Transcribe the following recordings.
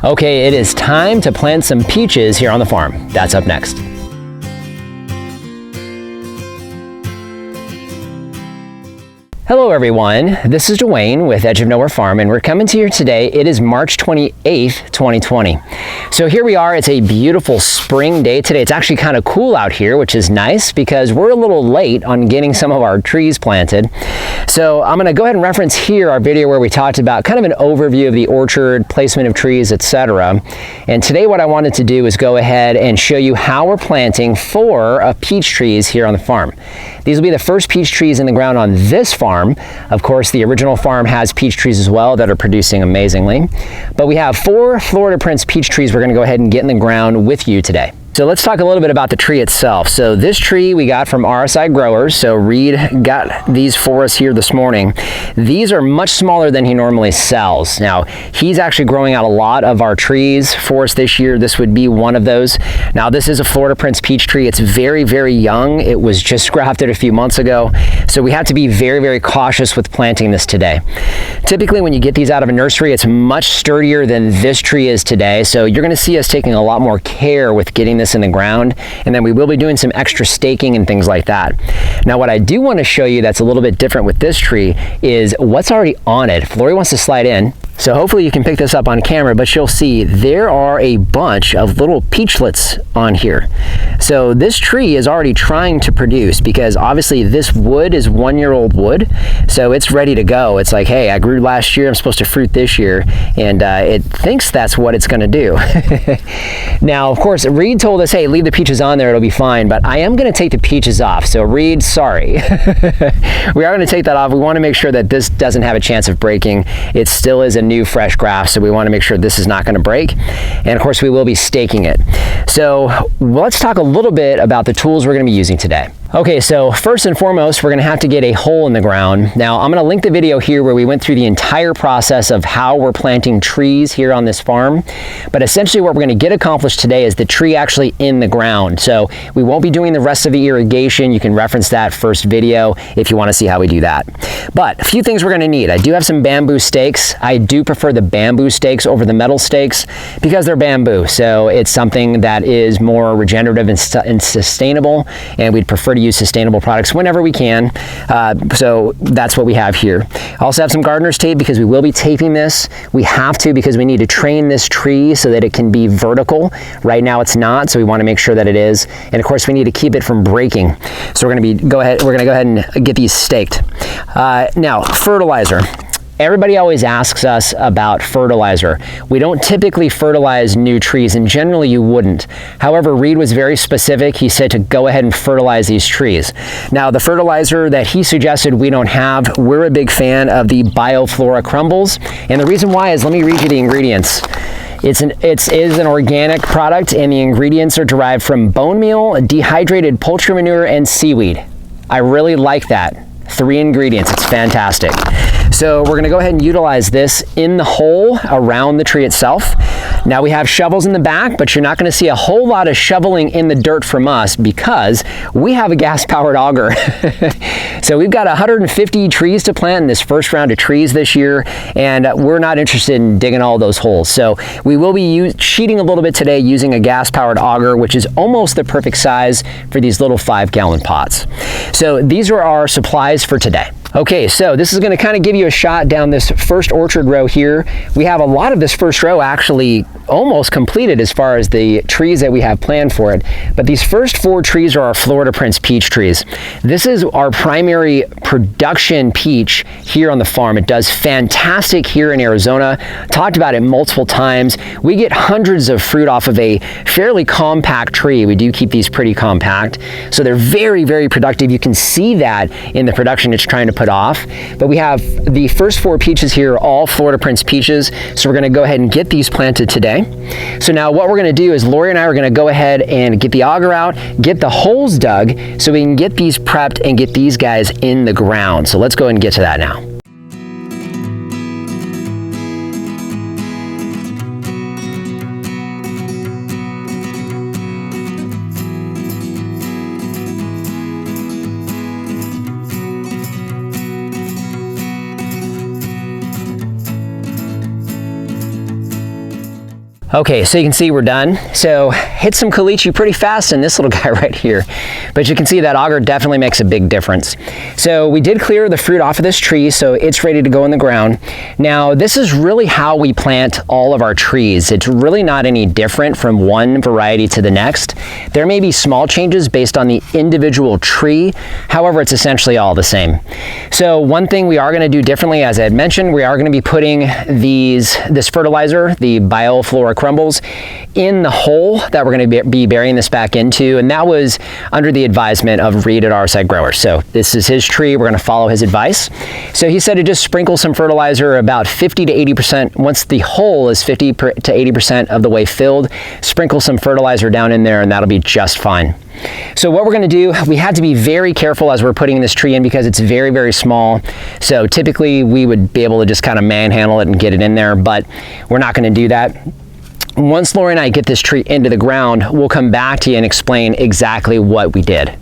Okay, it is time to plant some peaches here on the farm. That's up next. Hello everyone, this is Dwayne with Edge of Nowhere Farm, and we're coming to you today. It is March 28th, 2020. So here we are. It's a beautiful spring day today. It's actually kind of cool out here, which is nice because we're a little late on getting some of our trees planted. So I'm going to go ahead and reference here our video where we talked about kind of an overview of the orchard, placement of trees, etc. And today what I wanted to do is go ahead and show you how we're planting 4 peach trees here on the farm. These will be the first peach trees in the ground on this farm. Of course, the original farm has peach trees as well that are producing amazingly. But we have 4 Florida Prince peach trees we're going to go ahead and get in the ground with you today. So let's talk a little bit about the tree itself. So this tree we got from RSI Growers. So Reed got these for us here this morning. These are much smaller than he normally sells. Now, he's actually growing out a lot of our trees for us this year. This would be one of those. Now, this is a Florida Prince peach tree. It's very, very young. It was just grafted a few months ago. So we have to be very, very cautious with planting this today. Typically, when you get these out of a nursery, it's much sturdier than this tree is today. So you're going to see us taking a lot more care with getting this in the ground, and then we will be doing some extra staking and things like that. Now, what I do want to show you that's a little bit different with this tree is what's already on it. Flory wants to slide in, so hopefully you can pick this up on camera, but you'll see there are a bunch of little peachlets on here. So this tree is already trying to produce because obviously this wood is 1-year-old wood, so it's ready to go. It's like, hey, I grew last year, I'm supposed to fruit this year, and it thinks that's what it's going to do. Now, of course, Reed told us, hey, leave the peaches on there, it'll be fine, but I am going to take the peaches off. So Reed, sorry. We are going to take that off. We want to make sure that this doesn't have a chance of breaking. It still is a new fresh graft, so we want to make sure this is not going to break. And of course, we will be staking it. So let's talk a little bit about the tools we're going to be using today. Okay, so first and foremost, we're going to have to get a hole in the ground. Now, I'm going to link the video here where we went through the entire process of how we're planting trees here on this farm. But essentially what we're going to get accomplished today is the tree actually in the ground. So we won't be doing the rest of the irrigation. You can reference that first video if you want to see how we do that. But a few things we're going to need. I do have some bamboo stakes. I do prefer the bamboo stakes over the metal stakes because they're bamboo. So it's something that is more regenerative and sustainable, and we'd prefer to use sustainable products whenever we can. So that's what we have here. I also have some gardener's tape because we will be taping this. We have to because we need to train this tree so that it can be vertical. Right now it's not, so we want to make sure that it is. And of course we need to keep it from breaking. So we're going to go ahead and get these staked. Now, fertilizer. Everybody always asks us about fertilizer. We don't typically fertilize new trees, and generally you wouldn't. However, Reed was very specific. He said to go ahead and fertilize these trees. Now, the fertilizer that he suggested we don't have, we're a big fan of the BioFlora crumbles. And the reason why is, let me read you the ingredients. It is an organic product, and the ingredients are derived from bone meal, dehydrated poultry manure, and seaweed. I really like that. 3 ingredients, it's fantastic. So we're gonna go ahead and utilize this in the hole around the tree itself. Now we have shovels in the back, but you're not gonna see a whole lot of shoveling in the dirt from us because we have a gas-powered auger. So we've got 150 trees to plant in this first round of trees this year, and we're not interested in digging all those holes. So we will be sheeting a little bit today using a gas-powered auger, which is almost the perfect size for these little 5-gallon pots. So these are our supplies for today. Okay, so this is going to kind of give you a shot down this first orchard row here. We have a lot of this first row actually almost completed as far as the trees that we have planned for it. But these first 4 trees are our Florida Prince peach trees. This is our primary production peach here on the farm. It does fantastic here in Arizona. Talked about it multiple times. We get hundreds of fruit off of a fairly compact tree. We do keep these pretty compact. So they're very, very productive. You can see that in the production it's trying to put off. But we have the first 4 peaches here, all Florida Prince peaches. So we're going to go ahead and get these planted today. So now what we're going to do is Lori and I are going to go ahead and get the auger out, get the holes dug so we can get these prepped and get these guys in the ground. So let's go ahead and get to that now. Okay, so you can see we're done. So hit some caliche pretty fast in this little guy right here. But you can see that auger definitely makes a big difference. So we did clear the fruit off of this tree, so it's ready to go in the ground. Now, this is really how we plant all of our trees. It's really not any different from one variety to the next. There may be small changes based on the individual tree. However, it's essentially all the same. So one thing we are gonna do differently, as I had mentioned, we are gonna be putting this fertilizer, the bioflora crumbles, in the hole that we're going to be burying this back into, and that was under the advisement of Reed at Our Side Growers. So this is his tree, we're going to follow his advice. So he said to just sprinkle some fertilizer about 50 to 80%. Once the hole is 50 to 80% of the way filled, sprinkle some fertilizer down in there and that'll be just fine. So what we're going to do, we had to be very careful as we're putting this tree in because it's very, very small. So typically we would be able to just kind of manhandle it and get it in there, but we're not going to do that. Once Lori and I get this tree into the ground, we'll come back to you and explain exactly what we did.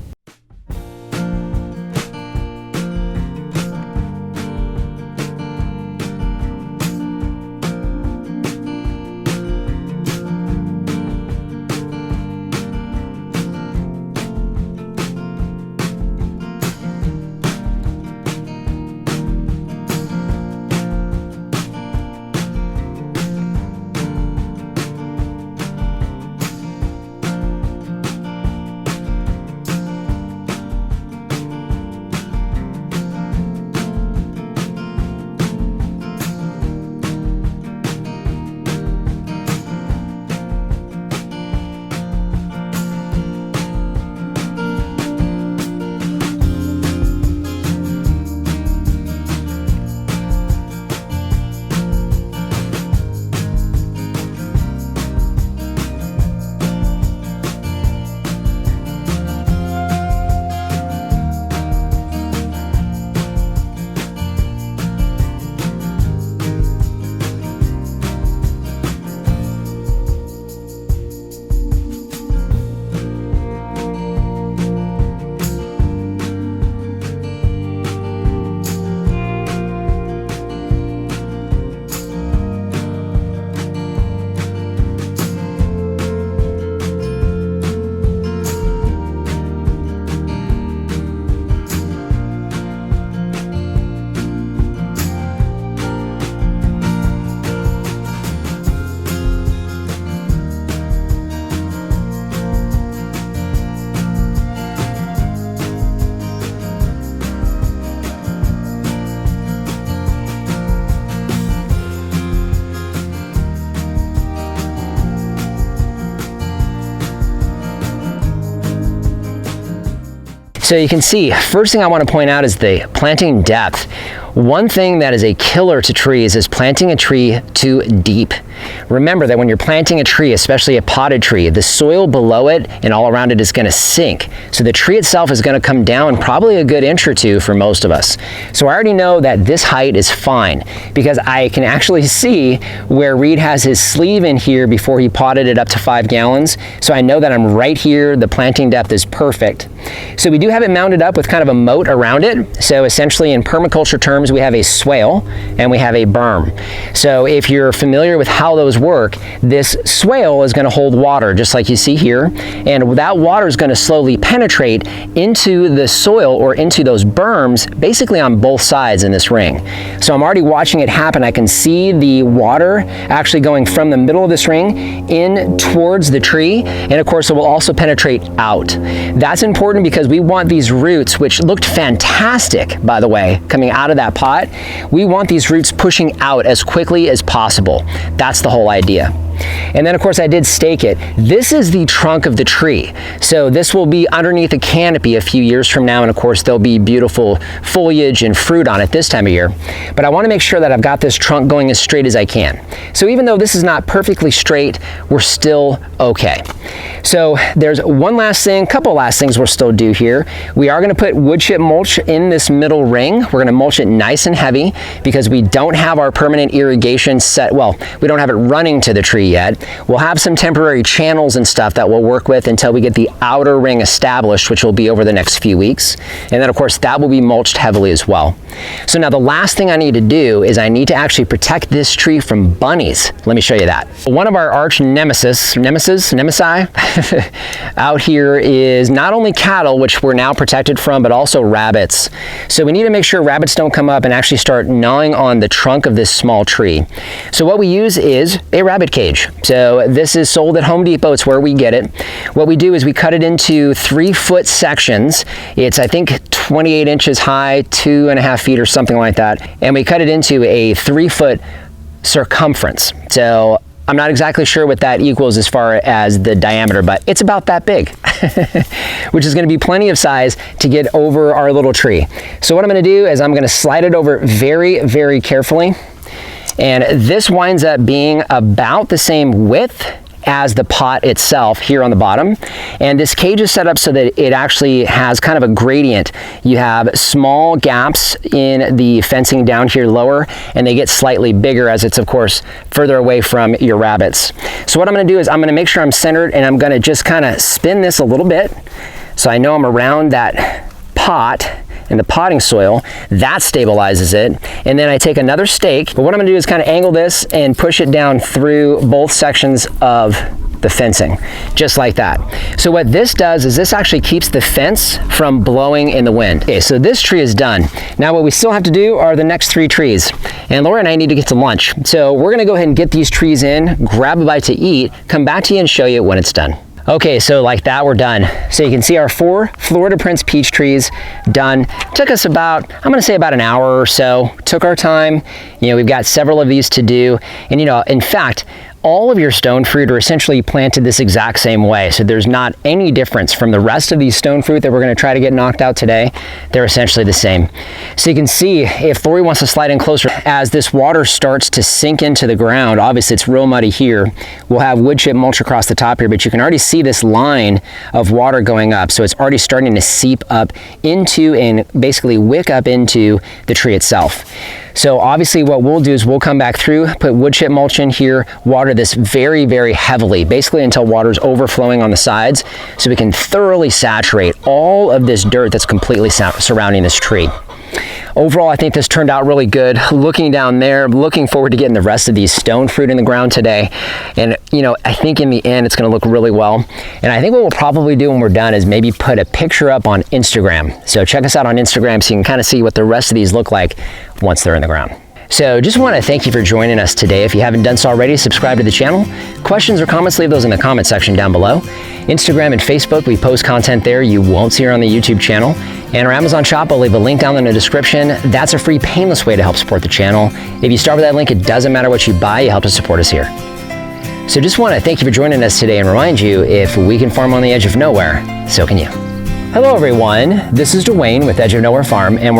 So you can see, first thing I want to point out is the planting depth. One thing that is a killer to trees is planting a tree too deep. Remember that when you're planting a tree, especially a potted tree, the soil below it and all around it is going to sink. So the tree itself is going to come down probably a good inch or two for most of us. So I already know that this height is fine because I can actually see where Reed has his sleeve in here before he potted it up to 5 gallons. So I know that I'm right here. The planting depth is perfect. So we do have it mounted up with kind of a moat around it. So essentially in permaculture terms, we have a swale and we have a berm. So if you're familiar with how those work, this swale is going to hold water just like you see here, and that water is going to slowly penetrate into the soil or into those berms basically on both sides in this ring. So I'm already watching it happen. I can see the water actually going from the middle of this ring in towards the tree, and of course it will also penetrate out. That's important because we want these roots, which looked fantastic by the way coming out of that pot, we want these roots pushing out as quickly as possible. That's the whole idea. And then of course I did stake it. This is the trunk of the tree. So this will be underneath a canopy a few years from now, and of course there'll be beautiful foliage and fruit on it this time of year. But I want to make sure that I've got this trunk going as straight as I can. So even though this is not perfectly straight, we're still okay. So there's one last thing, couple last things we'll still do here. We are going to put wood chip mulch in this middle ring. We're going to mulch it nice and heavy because we don't have our permanent irrigation set, well, we don't have it running to the tree tree yet. We'll have some temporary channels and stuff that we'll work with until we get the outer ring established, which will be over the next few weeks. And then of course that will be mulched heavily as well. So now the last thing I need to do is I need to actually protect this tree from bunnies. Let me show you that. One of our arch nemesi out here is not only cattle, which we're now protected from, but also rabbits. So we need to make sure rabbits don't come up and actually start gnawing on the trunk of this small tree. So what we use is a rabbit cage. So this is sold at Home Depot. It's where we get it. What we do is we cut it into 3-foot sections. It's, I think, 28 inches high, 2.5 feet or something like that. And we cut it into a 3-foot circumference. So I'm not exactly sure what that equals as far as the diameter, but it's about that big, which is going to be plenty of size to get over our little tree. So what I'm going to do is I'm going to slide it over very, very carefully. And this winds up being about the same width as the pot itself here on the bottom. And this cage is set up so that it actually has kind of a gradient. You have small gaps in the fencing down here lower, and they get slightly bigger as it's of course further away from your rabbits. So what I'm gonna do is I'm gonna make sure I'm centered, and I'm gonna just kind of spin this a little bit so I know I'm around that pot and the potting soil. That stabilizes it. And then I take another stake, but what I'm gonna do is kind of angle this and push it down through both sections of the fencing, just like that. So what this does is this actually keeps the fence from blowing in the wind. Okay, so this tree is done. Now what we still have to do are the next 3 trees. And Laura and I need to get to lunch. So we're gonna go ahead and get these trees in, grab a bite to eat, come back to you and show you when it's done. Okay, so like that, we're done. So you can see our 4 Florida Prince peach trees done. Took us about, I'm gonna say about an hour or so. Took our time. You know, we've got several of these to do. And you know, in fact, all of your stone fruit are essentially planted this exact same way. So there's not any difference from the rest of these stone fruit that we're gonna try to get knocked out today. They're essentially the same. So you can see if Lori wants to slide in closer, as this water starts to sink into the ground, obviously it's real muddy here. We'll have wood chip mulch across the top here, but you can already see this line of water going up. So it's already starting to seep up into and basically wick up into the tree itself. So obviously what we'll do is we'll come back through, put wood chip mulch in here, water this very, very heavily, basically until water's overflowing on the sides, so we can thoroughly saturate all of this dirt that's completely surrounding this tree. Overall, I think this turned out really good. Looking down there, looking forward to getting the rest of these stone fruit in the ground today. And you know, I think in the end, it's gonna look really well. And I think what we'll probably do when we're done is maybe put a picture up on Instagram. So check us out on Instagram so you can kind of see what the rest of these look like once they're in the ground. So just want to thank you for joining us today. If you haven't done so already, subscribe to the channel. Questions or comments, leave those in the comment section down below. Instagram and Facebook, we post content there you won't see here on the YouTube channel. And our Amazon shop, I'll leave a link down in the description. That's a free, painless way to help support the channel. If you start with that link, it doesn't matter what you buy, you help to support us here. So just want to thank you for joining us today and remind you, if we can farm on the edge of nowhere, so can you. Hello everyone, this is Dwayne with Edge of Nowhere Farm, and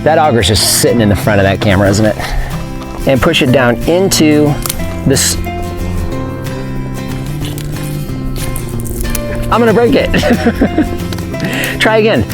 that auger's just sitting in the front of that camera, isn't it? And push it down into this. I'm gonna break it. Try again.